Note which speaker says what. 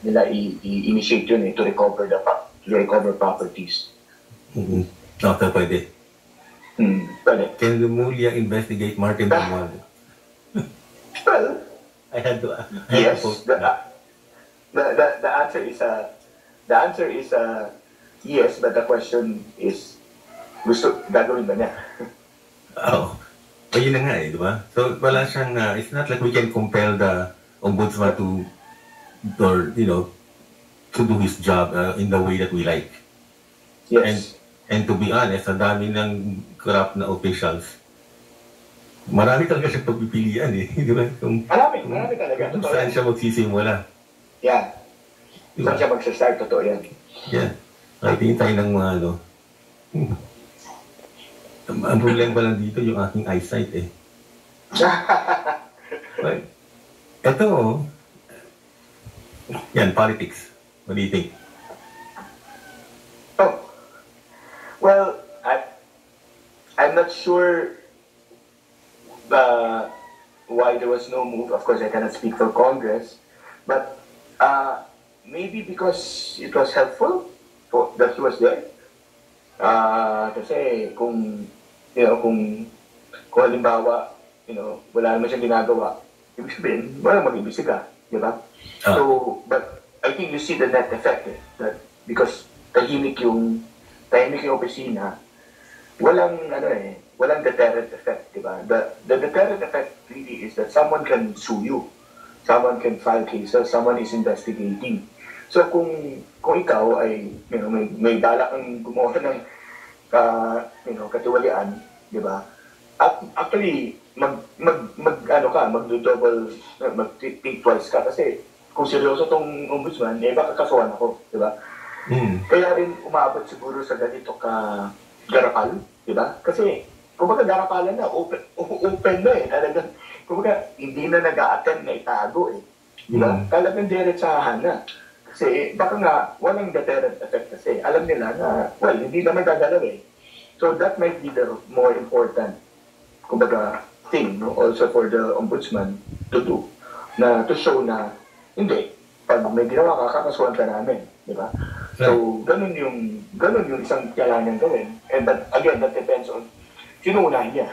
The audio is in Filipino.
Speaker 1: nila i-initiate yun to recover properties.
Speaker 2: Pwede.
Speaker 1: Pwede.
Speaker 2: Can Lumulya investigate Martin Romualdez?
Speaker 1: Well,
Speaker 2: I had to
Speaker 1: yes. The answer is yes, but the question is, gagawin ba niya?
Speaker 2: Yun na nga di ba? So, wala siyang, it's not like we can compel the ombudsman to do his job in the way that we like.
Speaker 1: Yes.
Speaker 2: And to be honest, ang dami ng corrupt na officials. Marami talaga siyang pagpipilian di ba?
Speaker 1: Marami talaga.
Speaker 2: Kung saan siya magsisimula.
Speaker 1: Yeah.
Speaker 2: Diba?
Speaker 1: Saan siya magsastart, totoo yan.
Speaker 2: Yeah. Tingin tayo ng mga ang problema pa lang dito yung aking eyesight Right. Ito yan, politics. What do you think?
Speaker 1: Well, I'm not sure why there was no move. Of course, I cannot speak for Congress, but maybe because it was helpful that he was there. Kasi kung halimbawa, wala naman siyang ginagawa, ibig sabihin, walang mag-ibisiga, di ba? So, but I think you see the net effect that because tahimik yung opisina, walang deterrent effect, di ba? The deterrent effect really is that someone can sue you, someone can file cases, someone is investigating. So kung ikaw ay may balak kang gumawa ng katiwalian, di ba? At actually mag-think twice ka kasi kung seryoso tong ombudsman, baka kasuhan ako, di ba? Kaya rin umabot siguro sa ganito ka garapal, di ba? Kasi kumbaga garapalan na, open na talagang, kumbaga hindi na nag-a-attend na itago di ba? Talagang diretsahan na. Kasi baka nga walang deterrent effect kasi alam nila na hindi naman gagalaw So that might be the more important kumbaga thing also for the ombudsman to do, na to show na hindi, pag may ginawa ka, kakasuhan ka namin, di ba? So ganun yung isang kailangan gawin, but again, that depends on sino unahin niya.